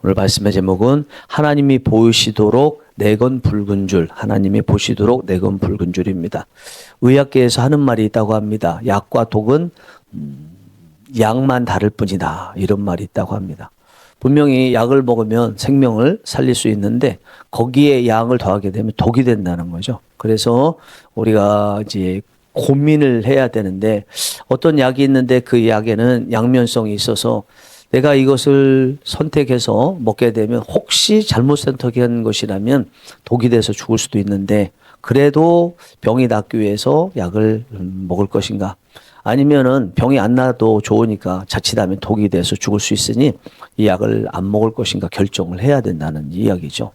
오늘 말씀의 제목은 하나님이 보이시도록 내건 붉은 줄, 하나님이 보시도록 내건 붉은 줄입니다. 의학계에서 하는 말이 있다고 합니다. 약과 독은 약만 다를 뿐이다, 이런 말이 있다고 합니다. 분명히 약을 먹으면 생명을 살릴 수 있는데 거기에 약을 더하게 되면 독이 된다는 거죠. 그래서 우리가 이제 고민을 해야 되는데, 어떤 약이 있는데 그 약에는 양면성이 있어서 내가 이것을 선택해서 먹게 되면 혹시 잘못 선택한 것이라면 독이 돼서 죽을 수도 있는데, 그래도 병이 낫기 위해서 약을 먹을 것인가, 아니면은 병이 안 나도 좋으니까 자칫하면 독이 돼서 죽을 수 있으니 이 약을 안 먹을 것인가 결정을 해야 된다는 이야기죠.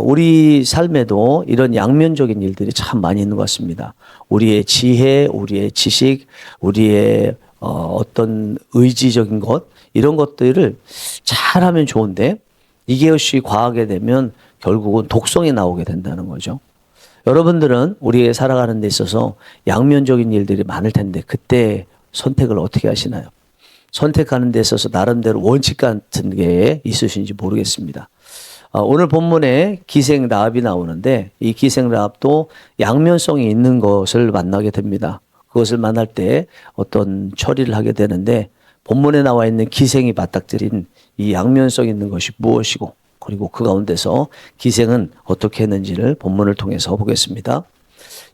우리 삶에도 이런 양면적인 일들이 참 많이 있는 것 같습니다. 우리의 지혜, 우리의 지식, 우리의 어떤 의지적인 것, 이런 것들을 잘하면 좋은데 이것이 과하게 되면 결국은 독성이 나오게 된다는 거죠. 여러분들은 우리의 살아가는 데 있어서 양면적인 일들이 많을 텐데 그때 선택을 어떻게 하시나요? 선택하는 데 있어서 나름대로 원칙 같은 게 있으신지 모르겠습니다. 오늘 본문에 기생 라합이 나오는데 이 기생 라합도 양면성이 있는 것을 만나게 됩니다. 그것을 만날 때 어떤 처리를 하게 되는데, 본문에 나와 있는 기생이 맞닥뜨린 이 양면성 있는 것이 무엇이고, 그리고 그 가운데서 기생은 어떻게 했는지를 본문을 통해서 보겠습니다.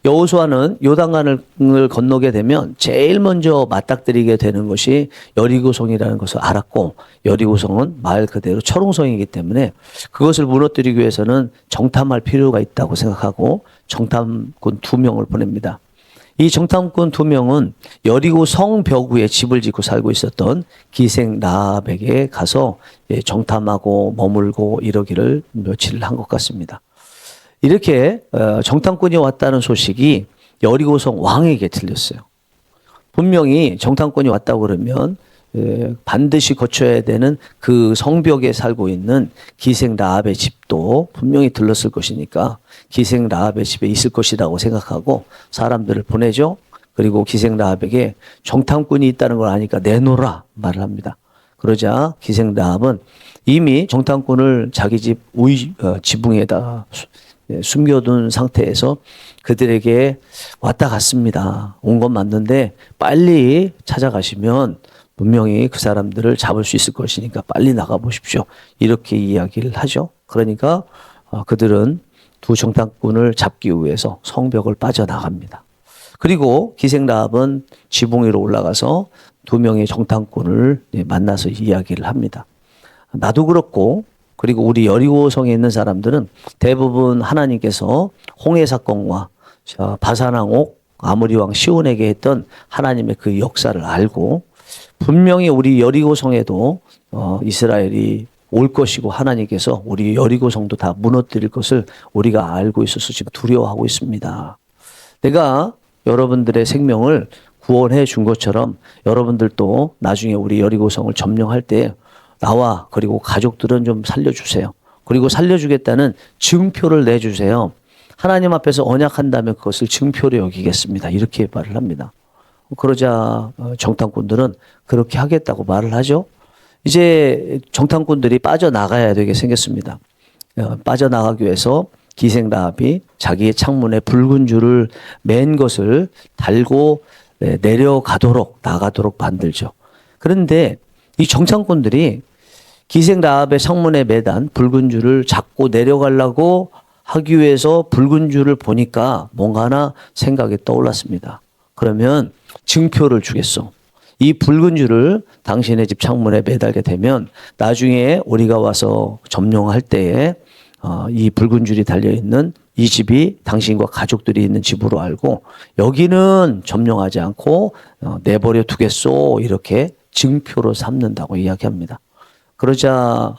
여호수아는 요단강을 건너게 되면 제일 먼저 맞닥뜨리게 되는 것이 여리고성이라는 것을 알았고, 여리고성은 말 그대로 철옹성이기 때문에 그것을 무너뜨리기 위해서는 정탐할 필요가 있다고 생각하고 정탐꾼 2명을 보냅니다. 이 정탐꾼 2명은 여리고 성벽 위에 집을 짓고 살고 있었던 기생 라합에게 가서 정탐하고 머물고 이러기를 며칠을 한 것 같습니다. 이렇게 정탐꾼이 왔다는 소식이 여리고성 왕에게 들렸어요. 분명히 정탐꾼이 왔다고 그러면 반드시 거쳐야 되는 그 성벽에 살고 있는 기생 라합의 집도 분명히 들렀을 것이니까 기생 라합의 집에 있을 것이라고 생각하고 사람들을 보내죠. 그리고 기생 라합에게 정탐꾼이 있다는 걸 아니까 내놓으라 말을 합니다. 그러자 기생 라합은 이미 정탐꾼을 자기 집 지붕에다 숨겨둔 상태에서 그들에게 왔다 갔습니다. 온 건 맞는데 빨리 찾아가시면 분명히 그 사람들을 잡을 수 있을 것이니까 빨리 나가보십시오, 이렇게 이야기를 하죠. 그러니까 그들은 2 정탐꾼을 잡기 위해서 성벽을 빠져나갑니다. 그리고 기생 라합은 지붕 위로 올라가서 2명의 정탐꾼을 만나서 이야기를 합니다. 나도 그렇고, 그리고 우리 여리고성에 있는 사람들은 대부분 하나님께서 홍해 사건과 바산왕 아모리 왕 시온에게 했던 하나님의 그 역사를 알고, 분명히 우리 여리고성에도 이스라엘이 올 것이고 하나님께서 우리 여리고성도 다 무너뜨릴 것을 우리가 알고 있어서 지금 두려워하고 있습니다. 내가 여러분들의 생명을 구원해 준 것처럼 여러분들도 나중에 우리 여리고성을 점령할 때 나와 그리고 가족들은 좀 살려주세요. 그리고 살려주겠다는 증표를 내주세요. 하나님 앞에서 언약한다면 그것을 증표로 여기겠습니다, 이렇게 말을 합니다. 그러자 정탐꾼들은 그렇게 하겠다고 말을 하죠. 이제 정탐꾼들이 빠져나가야 되게 생겼습니다. 빠져나가기 위해서 기생 라합이 자기의 창문에 붉은 줄을 맨 것을 달고 내려가도록 나가도록 만들죠. 그런데 이 정탐꾼들이 기생 라합의 창문에 매단 붉은 줄을 잡고 내려가려고 하기 위해서 붉은 줄을 보니까 뭔가 하나 생각이 떠올랐습니다. 그러면 증표를 주겠소. 이 붉은 줄을 당신의 집 창문에 매달게 되면 나중에 우리가 와서 점령할 때에 이 붉은 줄이 달려있는 이 집이 당신과 가족들이 있는 집으로 알고 여기는 점령하지 않고 내버려 두겠소, 이렇게 증표로 삼는다고 이야기합니다. 그러자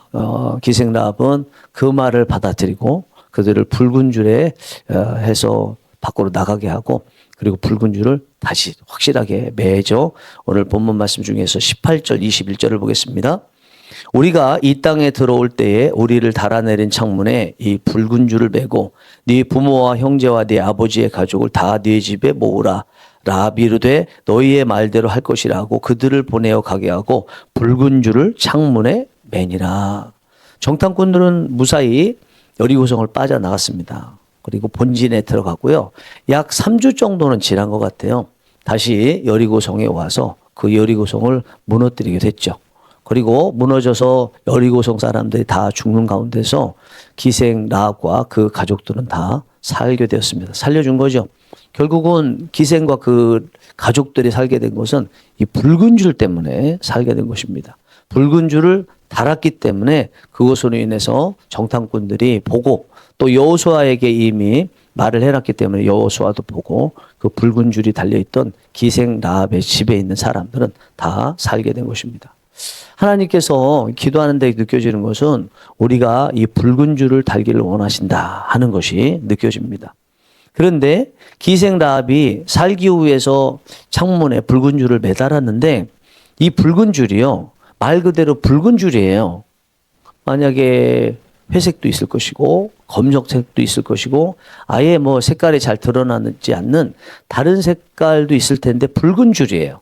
기생 라합은 그 말을 받아들이고 그들을 붉은 줄에 해서 밖으로 나가게 하고, 그리고 붉은 줄을 다시 확실하게 매죠. 오늘 본문 말씀 중에서 18절 21절을 보겠습니다. 우리가 이 땅에 들어올 때에 우리를 달아내린 창문에 이 붉은 줄을 매고 네 부모와 형제와 네 아버지의 가족을 다 네 집에 모으라. 라합이 이르되 너희의 말대로 할 것이라 하고 그들을 보내어 가게 하고 붉은 줄을 창문에 매니라. 정탐꾼들은 무사히 여리고성을 빠져나갔습니다. 그리고 본진에 들어갔고요. 약 3주 정도는 지난 것 같아요. 다시 여리고성에 와서 그 여리고성을 무너뜨리게 됐죠. 그리고 무너져서 여리고성 사람들이 다 죽는 가운데서 기생 라합과 그 가족들은 다 살게 되었습니다. 살려준 거죠. 결국은 기생과 그 가족들이 살게 된 것은 이 붉은 줄 때문에 살게 된 것입니다. 붉은 줄을 달았기 때문에 그것으로 인해서 정탐꾼들이 보고 또 여호수아에게 이미 말을 해놨기 때문에 여호수아도 보고 그 붉은 줄이 달려있던 기생 라합의 집에 있는 사람들은 다 살게 된 것입니다. 하나님께서 기도하는 데 느껴지는 것은 우리가 이 붉은 줄을 달기를 원하신다 하는 것이 느껴집니다. 그런데 기생 라합이 살기 위해서 창문에 붉은 줄을 매달았는데 이 붉은 줄이요, 말 그대로 붉은 줄이에요. 만약에 회색도 있을 것이고 검정색도 있을 것이고 아예 뭐 색깔이 잘 드러나지 않는 다른 색깔도 있을 텐데 붉은 줄이에요.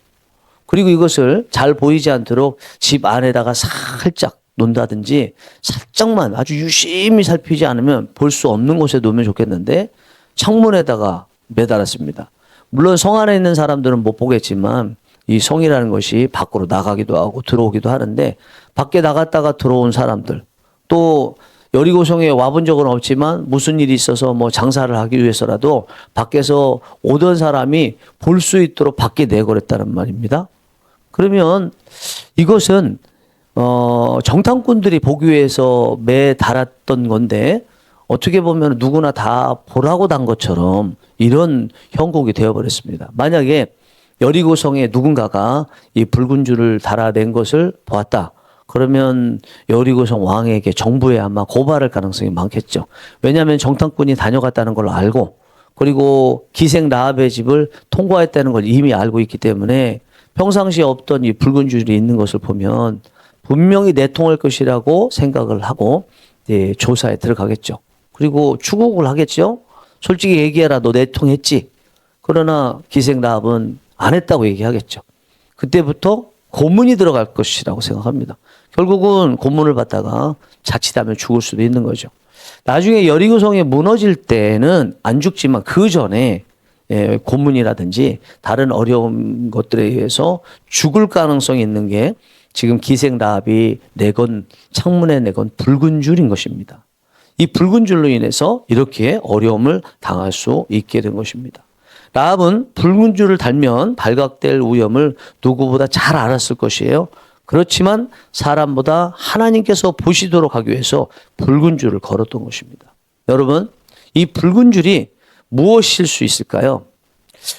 그리고 이것을 잘 보이지 않도록 집 안에다가 살짝 놓는다든지 살짝만 아주 유심히 살피지 않으면 볼 수 없는 곳에 놓으면 좋겠는데 창문에다가 매달았습니다. 물론 성 안에 있는 사람들은 못 보겠지만 이 성이라는 것이 밖으로 나가기도 하고 들어오기도 하는데 밖에 나갔다가 들어온 사람들 또 여리고성에 와본 적은 없지만 무슨 일이 있어서 뭐 장사를 하기 위해서라도 밖에서 오던 사람이 볼 수 있도록 밖에 내버렸다는 말입니다. 그러면 이것은 정탐꾼들이 보기 위해서 매달았던 건데 어떻게 보면 누구나 다 보라고 단 것처럼 이런 형국이 되어버렸습니다. 만약에 여리고성에 누군가가 이 붉은 줄을 달아낸 것을 보았다. 그러면 여리고성 왕에게 정부에 아마 고발할 가능성이 많겠죠. 왜냐하면 정탐꾼이 다녀갔다는 걸 알고 그리고 기생 라합의 집을 통과했다는 걸 이미 알고 있기 때문에 평상시에 없던 이 붉은 줄이 있는 것을 보면 분명히 내통할 것이라고 생각을 하고 조사에 들어가겠죠. 그리고 추궁을 하겠죠. 솔직히 얘기해라, 너 내통했지. 그러나 기생 라합은 안 했다고 얘기하겠죠. 그때부터 고문이 들어갈 것이라고 생각합니다. 결국은 고문을 받다가 자칫하면 죽을 수도 있는 거죠. 나중에 여리고성이 무너질 때는 안 죽지만 그 전에 고문이라든지 다른 어려운 것들에 의해서 죽을 가능성이 있는 게 지금 기생 라합이 내건 창문에 내건 붉은 줄인 것입니다. 이 붉은 줄로 인해서 이렇게 어려움을 당할 수 있게 된 것입니다. 라합은 붉은 줄을 달면 발각될 위험을 누구보다 잘 알았을 것이에요. 그렇지만 사람보다 하나님께서 보시도록 하기 위해서 붉은 줄을 걸었던 것입니다. 여러분, 이 붉은 줄이 무엇일 수 있을까요?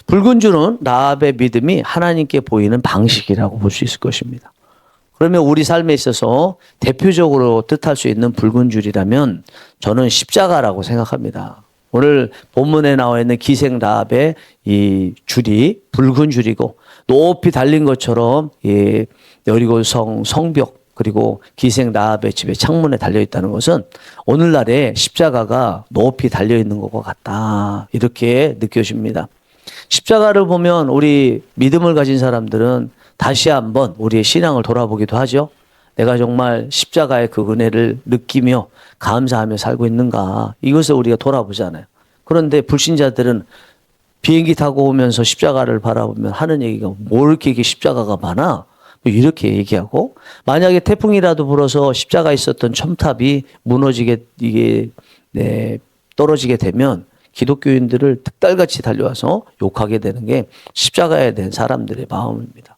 붉은 줄은 라합의 믿음이 하나님께 보이는 방식이라고 볼 수 있을 것입니다. 그러면 우리 삶에 있어서 대표적으로 뜻할 수 있는 붉은 줄이라면 저는 십자가라고 생각합니다. 오늘 본문에 나와 있는 기생 라합의 이 줄이 붉은 줄이고 높이 달린 것처럼 이 여리고성 성벽 그리고 기생 라합의 집에 창문에 달려있다는 것은 오늘날의 십자가가 높이 달려있는 것과 같다. 이렇게 느껴집니다. 십자가를 보면 우리 믿음을 가진 사람들은 다시 한번 우리의 신앙을 돌아보기도 하죠. 내가 정말 십자가의 그 은혜를 느끼며 감사하며 살고 있는가. 이것을 우리가 돌아보잖아요. 그런데 불신자들은 비행기 타고 오면서 십자가를 바라보면 하는 얘기가 뭐 이렇게 십자가가 많아? 이렇게 얘기하고 만약에 태풍이라도 불어서 십자가 있었던 첨탑이 무너지게 떨어지게 되면 기독교인들을 특달같이 달려와서 욕하게 되는 게 십자가에 대한 사람들의 마음입니다.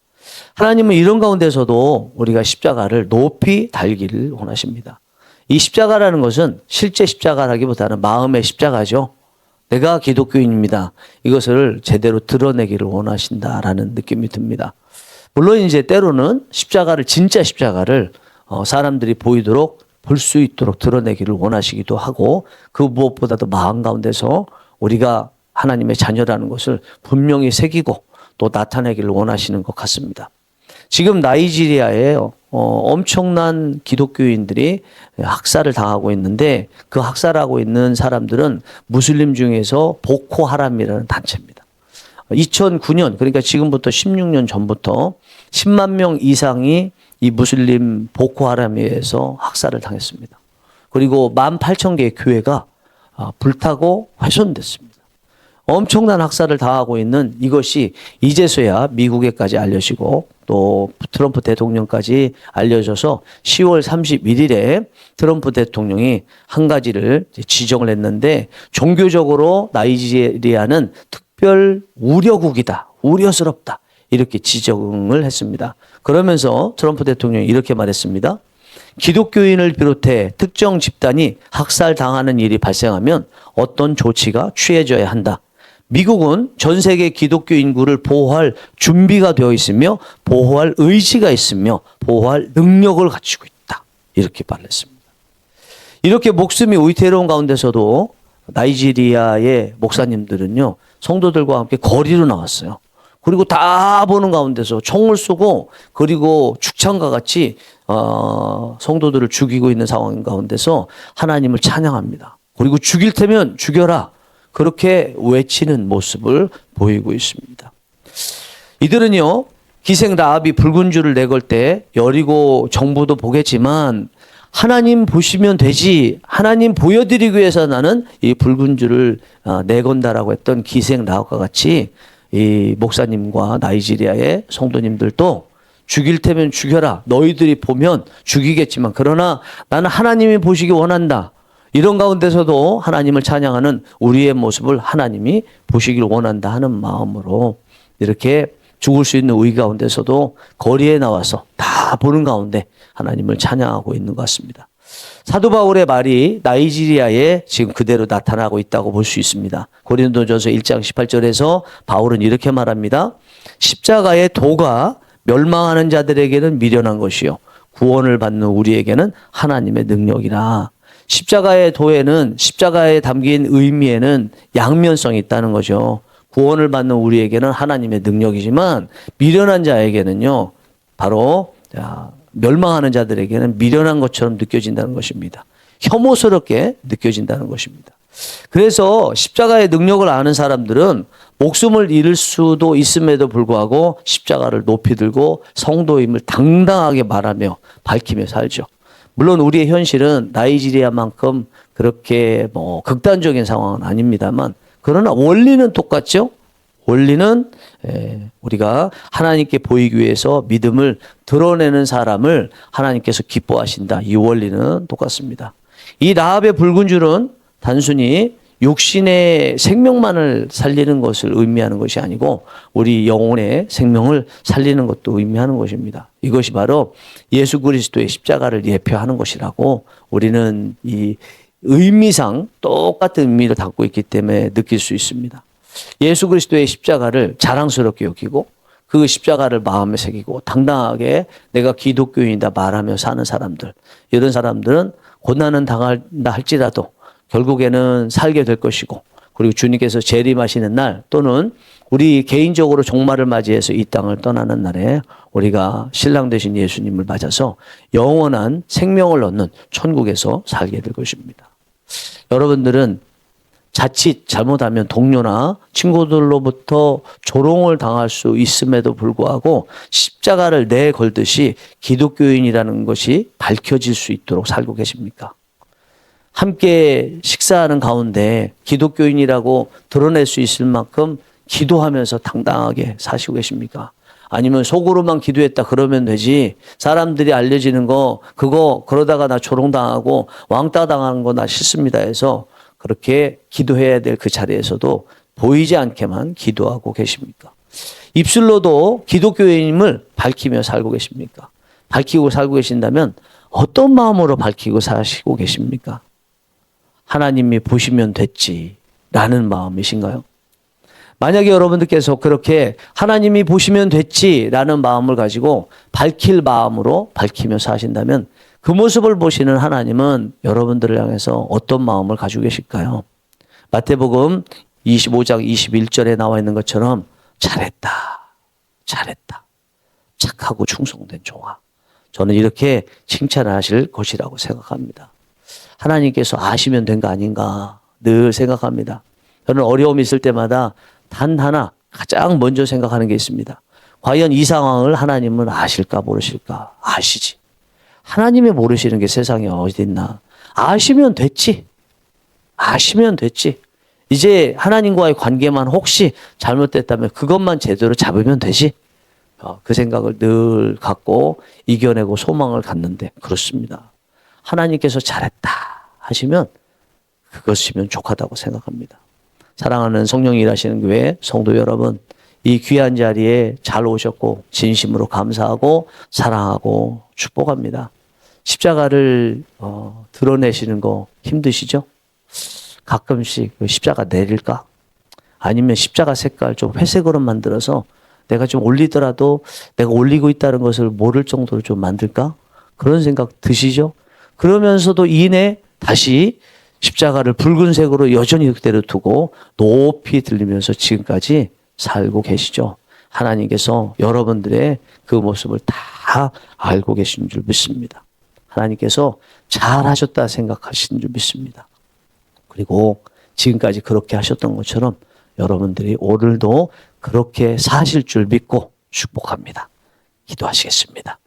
하나님은 이런 가운데서도 우리가 십자가를 높이 달기를 원하십니다. 이 십자가라는 것은 실제 십자가라기보다는 마음의 십자가죠. 내가 기독교인입니다. 이것을 제대로 드러내기를 원하신다라는 느낌이 듭니다. 물론 이제 때로는 십자가를 진짜 십자가를 사람들이 보이도록 볼 수 있도록 드러내기를 원하시기도 하고 그 무엇보다도 마음 가운데서 우리가 하나님의 자녀라는 것을 분명히 새기고 또 나타내기를 원하시는 것 같습니다. 지금 나이지리아에 엄청난 기독교인들이 학살을 당하고 있는데 그 학살하고 있는 사람들은 무슬림 중에서 보코하람이라는 단체입니다. 2009년 그러니까 지금부터 16년 전부터 10만 명 이상이 이 무슬림 보코하람에 의해서 학살을 당했습니다. 그리고 18,000개의 교회가 불타고 훼손됐습니다. 엄청난 학살을 당하고 있는 이것이 이제서야 미국에까지 알려지고 또 트럼프 대통령까지 알려져서 10월 31일에 트럼프 대통령이 한 가지를 지정을 했는데, 종교적으로 나이지리아는 특별 우려국이다, 우려스럽다, 이렇게 지정을 했습니다. 그러면서 트럼프 대통령이 이렇게 말했습니다. 기독교인을 비롯해 특정 집단이 학살당하는 일이 발생하면 어떤 조치가 취해져야 한다. 미국은 전 세계 기독교 인구를 보호할 준비가 되어 있으며 보호할 의지가 있으며 보호할 능력을 갖추고 있다. 이렇게 말했습니다. 이렇게 목숨이 위태로운 가운데서도 나이지리아의 목사님들은요, 성도들과 함께 거리로 나왔어요. 그리고 다 보는 가운데서 총을 쏘고, 그리고 죽창과 같이 성도들을 죽이고 있는 상황 가운데서 하나님을 찬양합니다. 그리고 죽일 테면 죽여라, 그렇게 외치는 모습을 보이고 있습니다. 이들은요, 기생 라합이 붉은 줄을 내걸 때 여리고 정부도 보겠지만 하나님 보시면 되지, 하나님 보여드리기 위해서 나는 이 붉은 줄을 내건다라고 했던 기생 라합과 같이 이 목사님과 나이지리아의 성도님들도 죽일 테면 죽여라, 너희들이 보면 죽이겠지만 그러나 나는 하나님이 보시기 원한다, 이런 가운데서도 하나님을 찬양하는 우리의 모습을 하나님이 보시길 원한다 하는 마음으로 이렇게 죽을 수 있는 위기 가운데서도 거리에 나와서 다 보는 가운데 하나님을 찬양하고 있는 것 같습니다. 사도 바울의 말이 나이지리아에 지금 그대로 나타나고 있다고 볼 수 있습니다. 고린도전서 1장 18절에서 바울은 이렇게 말합니다. 십자가의 도가 멸망하는 자들에게는 미련한 것이요 구원을 받는 우리에게는 하나님의 능력이라. 십자가의 도에는, 십자가에 담긴 의미에는 양면성이 있다는 거죠. 구원을 받는 우리에게는 하나님의 능력이지만 미련한 자에게는요, 바로 멸망하는 자들에게는 미련한 것처럼 느껴진다는 것입니다. 혐오스럽게 느껴진다는 것입니다. 그래서 십자가의 능력을 아는 사람들은 목숨을 잃을 수도 있음에도 불구하고 십자가를 높이 들고 성도임을 당당하게 말하며 밝히며 살죠. 물론 우리의 현실은 나이지리아만큼 그렇게 극단적인 상황은 아닙니다만, 그러나 원리는 똑같죠. 원리는 우리가 하나님께 보이기 위해서 믿음을 드러내는 사람을 하나님께서 기뻐하신다. 이 원리는 똑같습니다. 이 라합의 붉은 줄은 단순히 육신의 생명만을 살리는 것을 의미하는 것이 아니고 우리 영혼의 생명을 살리는 것도 의미하는 것입니다. 이것이 바로 예수 그리스도의 십자가를 예표하는 것이라고 우리는 이 의미상 똑같은 의미를 담고 있기 때문에 느낄 수 있습니다. 예수 그리스도의 십자가를 자랑스럽게 여기고 그 십자가를 마음에 새기고 당당하게 내가 기독교인이다 말하며 사는 사람들, 이런 사람들은 고난은 당한다 할지라도 결국에는 살게 될 것이고, 그리고 주님께서 재림하시는 날 또는 우리 개인적으로 종말을 맞이해서 이 땅을 떠나는 날에 우리가 신랑 되신 예수님을 맞아서 영원한 생명을 얻는 천국에서 살게 될 것입니다. 여러분들은 자칫 잘못하면 동료나 친구들로부터 조롱을 당할 수 있음에도 불구하고 십자가를 내걸듯이 기독교인이라는 것이 밝혀질 수 있도록 살고 계십니까? 함께 식사하는 가운데 기독교인이라고 드러낼 수 있을 만큼 기도하면서 당당하게 사시고 계십니까? 아니면 속으로만 기도했다 그러면 되지, 사람들이 알려지는 거 그거 그러다가 나 조롱당하고 왕따 당하는 거 나 싫습니다 해서 그렇게 기도해야 될 그 자리에서도 보이지 않게만 기도하고 계십니까? 입술로도 기독교인임을 밝히며 살고 계십니까? 밝히고 살고 계신다면 어떤 마음으로 밝히고 사시고 계십니까? 하나님이 보시면 됐지라는 마음이신가요? 만약에 여러분들께서 그렇게 하나님이 보시면 됐지라는 마음을 가지고 밝힐 마음으로 밝히며 사신다면 그 모습을 보시는 하나님은 여러분들을 향해서 어떤 마음을 가지고 계실까요? 마태복음 25장 21절에 나와 있는 것처럼 잘했다, 잘했다, 착하고 충성된 종아. 저는 이렇게 칭찬을 하실 것이라고 생각합니다. 하나님께서 아시면 된 거 아닌가 늘 생각합니다. 저는 어려움이 있을 때마다 단 하나 가장 먼저 생각하는 게 있습니다. 과연 이 상황을 하나님은 아실까 모르실까? 아시지. 하나님이 모르시는 게 세상에 어디 있나? 아시면 됐지. 아시면 됐지. 이제 하나님과의 관계만 혹시 잘못됐다면 그것만 제대로 잡으면 되지. 그 생각을 늘 갖고 이겨내고 소망을 갖는데 그렇습니다. 하나님께서 잘했다 하시면 그것이면 족하다고 생각합니다. 사랑하는 성령 일하시는 교회 성도 여러분, 이 귀한 자리에 잘 오셨고 진심으로 감사하고 사랑하고 축복합니다. 십자가를 드러내시는 거 힘드시죠? 가끔씩 십자가 내릴까? 아니면 십자가 색깔 좀 회색으로 만들어서 내가 좀 올리더라도 내가 올리고 있다는 것을 모를 정도로 좀 만들까? 그런 생각 드시죠? 그러면서도 이내 다시 십자가를 붉은색으로 여전히 그대로 두고 높이 들리면서 지금까지 살고 계시죠. 하나님께서 여러분들의 그 모습을 다 알고 계신 줄 믿습니다. 하나님께서 잘하셨다 생각하시는 줄 믿습니다. 그리고 지금까지 그렇게 하셨던 것처럼 여러분들이 오늘도 그렇게 사실 줄 믿고 축복합니다. 기도하시겠습니다.